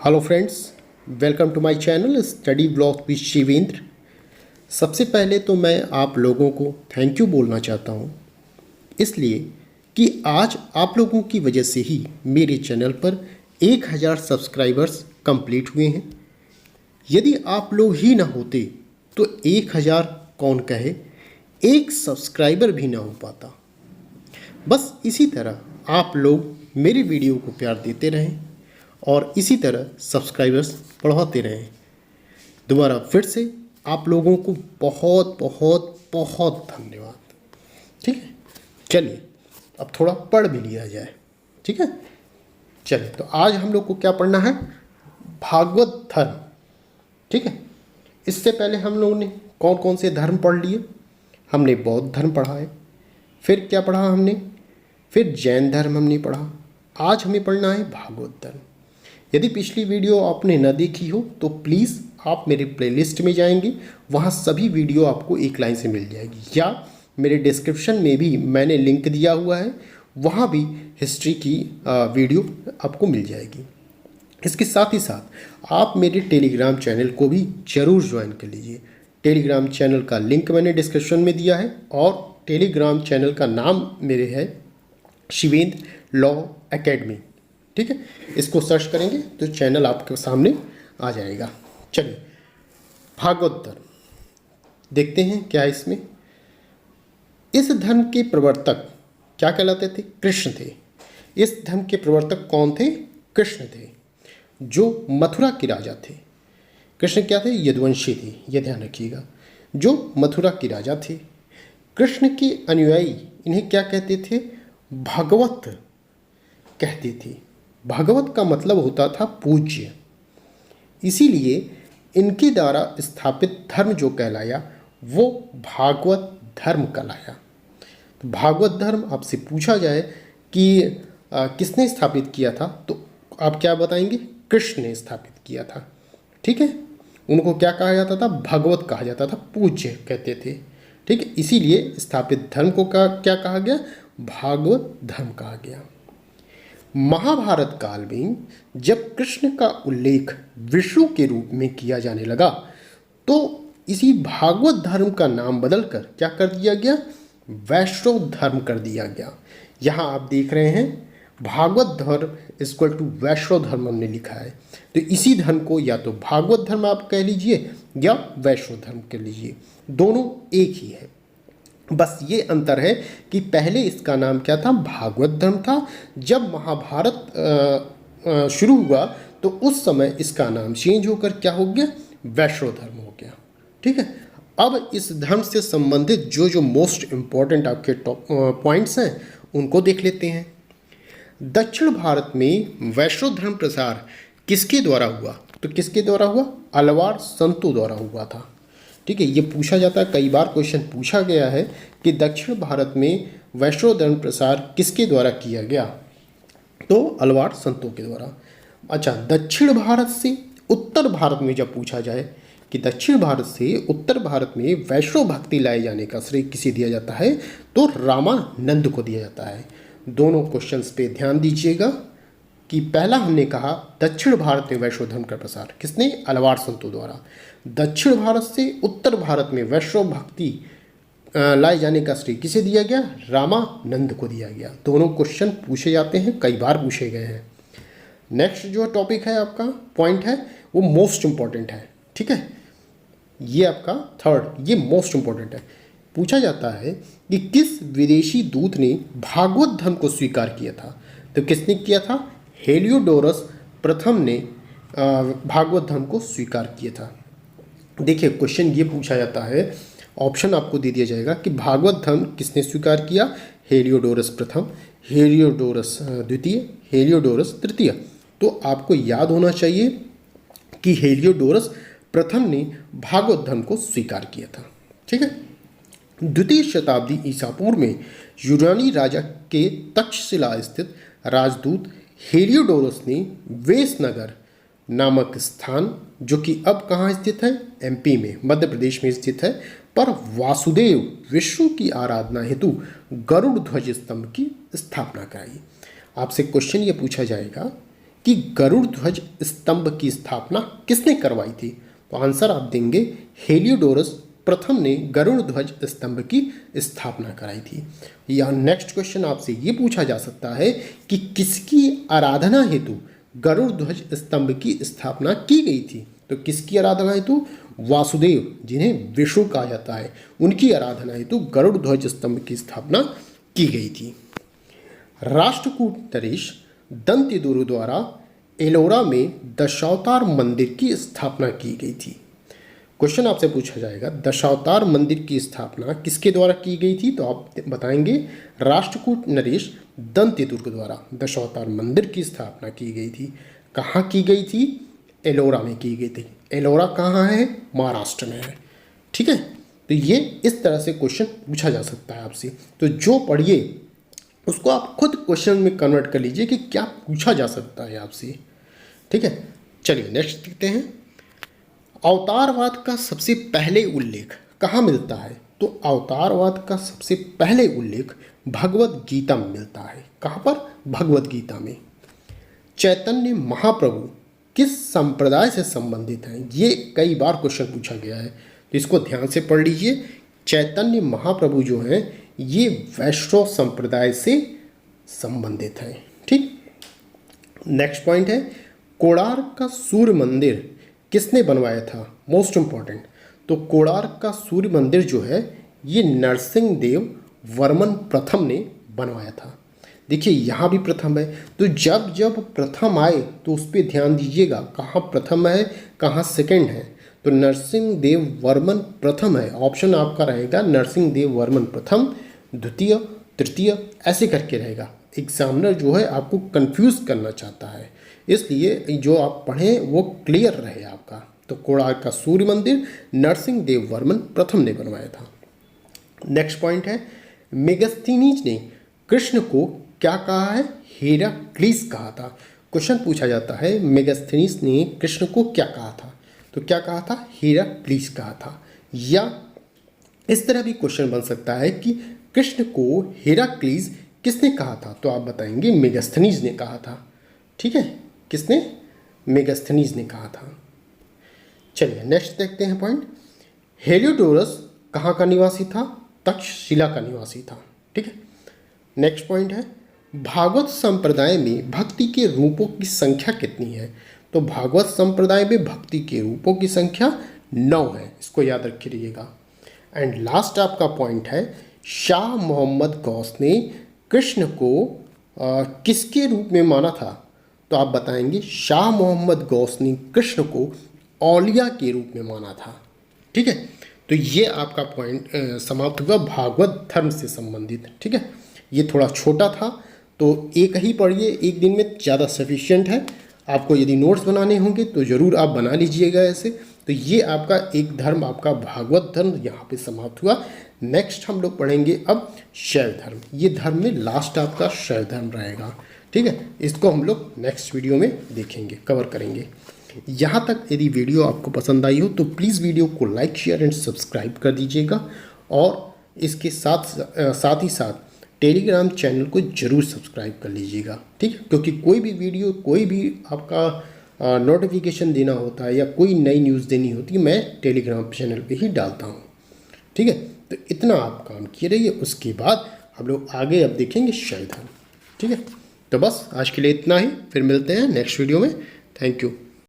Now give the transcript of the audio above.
Hello friends, welcome to my channel study blog with Shivendra. सबसे पहले तो मैं आप लोगों को थैंक यू बोलना चाहता हूँ, इसलिए कि आज आप लोगों की वजह से ही मेरे चैनल पर 1000 सब्सक्राइबर्स कंप्लीट हुए हैं। यदि आप लोग ही ना होते तो 1000 कौन कहे, एक सब्सक्राइबर भी ना हो पाता। बस इसी तरह आप लोग मेरे वीडियो को प्यार देते रहें और इसी तरह सब्सक्राइबर्स बढ़ाते रहें। दोबारा फिर से आप लोगों को बहुत बहुत बहुत धन्यवाद। ठीक है, चलिए अब थोड़ा पढ़ भी लिया जाए। ठीक है, चलिए तो आज हम लोग को क्या पढ़ना है? भागवत धर्म। ठीक है, इससे पहले हम लोगों ने कौन कौन से धर्म पढ़ लिए? हमने बौद्ध धर्म पढ़ा है, फिर क्या पढ़ा हमने? फिर जैन धर्म हमने पढ़ा। आज हमें पढ़ना है भागवत धर्म। यदि पिछली वीडियो आपने न देखी हो तो प्लीज़ आप मेरे प्लेलिस्ट में जाएंगे, वहाँ सभी वीडियो आपको एक लाइन से मिल जाएगी, या मेरे डिस्क्रिप्शन में भी मैंने लिंक दिया हुआ है, वहाँ भी हिस्ट्री की वीडियो आपको मिल जाएगी। इसके साथ ही साथ आप मेरे टेलीग्राम चैनल को भी ज़रूर ज्वाइन कर लीजिए। टेलीग्राम चैनल का लिंक मैंने डिस्क्रिप्शन में दिया है और टेलीग्राम चैनल का नाम मेरे है शिवेंद्र लॉ एकेडमी। ठीक है, इसको सर्च करेंगे तो चैनल आपके सामने आ जाएगा। चलिए भागवत धर्म देखते हैं क्या है इसमें। इस धर्म के प्रवर्तक क्या कहलाते थे? कृष्ण थे। इस धर्म के प्रवर्तक कौन थे? कृष्ण थे, जो मथुरा के राजा थे। कृष्ण क्या थे? यदुवंशी थे, यह ध्यान रखिएगा, जो मथुरा के राजा थे। कृष्ण के अनुयायी इन्हें क्या कहते थे? भगवत कहते थे। भगवत का मतलब होता था पूज्य, इसीलिए इनके द्वारा स्थापित धर्म जो कहलाया वो भागवत धर्म कहलाया। तो भागवत धर्म आपसे पूछा जाए कि किसने स्थापित किया था, तो आप क्या बताएंगे? कृष्ण ने स्थापित किया था। ठीक है, उनको क्या कहा जाता था? भगवत कहा जाता था, पूज्य कहते थे। ठीक है, इसीलिए स्थापित धर्म को क्या कहा गया? भागवत धर्म कहा गया। महाभारत काल में जब कृष्ण का उल्लेख विष्णु के रूप में किया जाने लगा तो इसी भागवत धर्म का नाम बदलकर क्या कर दिया गया? वैष्णव धर्म कर दिया गया। यहाँ आप देख रहे हैं भागवत धर्म इक्वल टू वैष्णव धर्म हमने लिखा है। तो इसी धर्म को या तो भागवत धर्म आप कह लीजिए या वैष्णव धर्म कह लीजिए, दोनों एक ही है। बस ये अंतर है कि पहले इसका नाम क्या था? भागवत धर्म था। जब महाभारत शुरू हुआ तो उस समय इसका नाम चेंज होकर क्या हो गया? वैष्णव धर्म हो गया। ठीक है, अब इस धर्म से संबंधित जो मोस्ट इम्पॉर्टेंट आपके पॉइंट्स हैं उनको देख लेते हैं। दक्षिण भारत में वैष्णव धर्म प्रसार किसके द्वारा हुआ? तो किसके द्वारा हुआ? अलवार संतों द्वारा हुआ था। ठीक है, ये पूछा जाता है, कई बार क्वेश्चन पूछा गया है कि दक्षिण भारत में वैष्णव धर्म प्रसार किसके द्वारा किया गया? तो अलवार संतों के द्वारा। अच्छा, दक्षिण भारत से उत्तर भारत में जब पूछा जाए कि दक्षिण भारत से उत्तर भारत में वैष्णव भक्ति लाए जाने का श्रेय किसे दिया जाता है? तो रामानंद को दिया जाता है। दोनों क्वेश्चंस पे ध्यान दीजिएगा कि पहला हमने कहा दक्षिण भारत में वैष्णव धर्म का प्रसार किसने? अलवार संतों द्वारा। दक्षिण भारत से उत्तर भारत में वैष्णव भक्ति लाए जाने का श्रेय किसे दिया गया? रामानंद को दिया गया। दोनों क्वेश्चन पूछे जाते हैं, कई बार पूछे गए हैं। नेक्स्ट जो टॉपिक है आपका पॉइंट है वो मोस्ट इम्पॉर्टेंट है। ठीक है, ये आपका थर्ड, ये मोस्ट इम्पॉर्टेंट है। पूछा जाता है कि किस विदेशी दूत ने भागवत धर्म को स्वीकार किया था? तो किसने किया था? हेलियोडोरस प्रथम ने भागवत धर्म को स्वीकार किया था। देखिए क्वेश्चन ये पूछा जाता है, ऑप्शन आपको दे दिया जाएगा कि भागवत धर्म किसने स्वीकार किया? हेलियोडोरस प्रथम, हेलियोडोरस द्वितीय, हेलियोडोरस तृतीय। तो आपको याद होना चाहिए कि हेलियोडोरस प्रथम ने भागवत धर्म को स्वीकार किया था। ठीक है, द्वितीय शताब्दी ईसा पूर्व में यूनानी राजा के तक्षशिला स्थित राजदूत हेलियोडोरस ने वेसनगर नामक स्थान, जो कि अब कहाँ स्थित है? एमपी में, मध्य प्रदेश में स्थित है, पर वासुदेव विष्णु की आराधना हेतु गरुड़ ध्वज स्तंभ की स्थापना कराई। आपसे क्वेश्चन ये पूछा जाएगा कि गरुड़ ध्वज स्तंभ की स्थापना किसने करवाई थी? तो आंसर आप देंगे हेलियोडोरस प्रथम ने गरुड़ ध्वज स्तंभ की स्थापना कराई थी। या नेक्स्ट क्वेश्चन आपसे ये पूछा जा सकता है कि किसकी आराधना हेतु गरुड़ ध्वज स्तंभ की स्थापना की गई थी? तो किसकी आराधना हेतु? वासुदेव, जिन्हें विष्णु कहा जाता है, उनकी आराधना हेतु गरुड़ ध्वज स्तंभ की स्थापना की गई थी। राष्ट्रकूट नरेश दंतेदुरु द्वारा एलोरा में दशावतार मंदिर की स्थापना की गई थी। क्वेश्चन आपसे पूछा जाएगा दशावतार मंदिर की स्थापना किसके द्वारा की गई थी? तो आप बताएंगे राष्ट्रकूट नरेश दंतेदुर्ग द्वारा दशावतार मंदिर की स्थापना की गई थी। कहाँ की गई थी? एलोरा में की गई थी। एलोरा कहाँ है? महाराष्ट्र में है। ठीक है, तो ये इस तरह से क्वेश्चन पूछा जा सकता है आपसे। तो जो पढ़िए उसको आप खुद क्वेश्चन में कन्वर्ट कर लीजिए कि क्या पूछा जा सकता है आपसे। ठीक है, चलिए नेक्स्ट देखते हैं। अवतारवाद का सबसे पहले उल्लेख कहाँ मिलता है? तो अवतारवाद का सबसे पहले उल्लेख भगवत गीता में मिलता है। कहाँ पर? भगवत गीता में। चैतन्य महाप्रभु किस संप्रदाय से संबंधित हैं? ये कई बार क्वेश्चन पूछा गया है, तो इसको ध्यान से पढ़ लीजिए। चैतन्य महाप्रभु जो हैं ये वैष्णव संप्रदाय से संबंधित हैं। ठीक, नेक्स्ट पॉइंट है कोणार्क का सूर्य मंदिर किसने बनवाया था? Most important. तो कोणार्क का सूर्य मंदिर जो है ये नरसिंह देव वर्मन प्रथम ने बनवाया था। देखिए यहाँ भी प्रथम है, तो जब जब प्रथम आए तो उस पर ध्यान दीजिएगा, कहाँ प्रथम है कहाँ सेकंड है। तो नरसिंह देव वर्मन प्रथम है, ऑप्शन आपका रहेगा नरसिंह देव वर्मन प्रथम, द्वितीय, तृतीय, ऐसे करके रहेगा। एग्जामिनर जो है आपको कंफ्यूज करना चाहता है, इसलिए जो आप पढ़ें वो क्लियर रहे आपका। तो कोणार्क का सूर्य मंदिर नरसिंह देव वर्मन प्रथम ने बनवाया था। नेक्स्ट पॉइंट है मेगस्थनीज ने कृष्ण को क्या कहा है? हेराक्लीस कहा था। क्वेश्चन पूछा जाता है मेगस्थनीज ने कृष्ण को क्या कहा था? तो क्या कहा था? हेराक्लीस कहा था। या इस तरह भी क्वेश्चन बन सकता है कि कृष्ण को हेराक्लीस किसने कहा था? तो आप बताएंगे मेगस्थनीज ने कहा था। ठीक है, किसने? मेगस्थनीज ने कहा था। चलिए नेक्स्ट देखते हैं पॉइंट। हेलियोडोरस कहाँ का निवासी था? तक्षशिला का निवासी था। ठीक है, नेक्स्ट पॉइंट है भागवत संप्रदाय में भक्ति के रूपों की संख्या कितनी है? तो भागवत संप्रदाय में भक्ति के रूपों की संख्या 9 है, इसको याद रखिएगा। एंड लास्ट आपका पॉइंट है शाह मोहम्मद गौस ने कृष्ण को किसके रूप में माना था? तो आप बताएंगे शाह मोहम्मद गौस ने कृष्ण को औलिया के रूप में माना था। ठीक है, तो ये आपका पॉइंट समाप्त हुआ भागवत धर्म से संबंधित। ठीक है, ये थोड़ा छोटा था तो एक ही पढ़िए, एक दिन में ज़्यादा सफिशिएंट है। आपको यदि नोट्स बनाने होंगे तो ज़रूर आप बना लीजिएगा ऐसे। तो ये आपका एक धर्म, आपका भागवत धर्म यहाँ पे समाप्त हुआ। नेक्स्ट हम लोग पढ़ेंगे अब शैव धर्म। ये धर्म में लास्ट आपका शैव धर्म रहेगा। ठीक है, इसको हम लोग नेक्स्ट वीडियो में देखेंगे, कवर करेंगे। यहाँ तक यदि वीडियो आपको पसंद आई हो तो प्लीज़ वीडियो को लाइक, शेयर एंड सब्सक्राइब कर दीजिएगा। और इसके साथ ही साथ टेलीग्राम चैनल को जरूर सब्सक्राइब कर लीजिएगा। ठीक है, क्योंकि कोई भी वीडियो, कोई भी आपका नोटिफिकेशन देना होता है या कोई नई न्यूज़ देनी होती है, मैं टेलीग्राम चैनल पे ही डालता हूँ। ठीक है, तो इतना आप काम किए रहिए, उसके बाद हम लोग आगे अब देखेंगे शैव धर्म। ठीक है, तो बस आज के लिए इतना ही, फिर मिलते हैं नेक्स्ट वीडियो में। Thank you.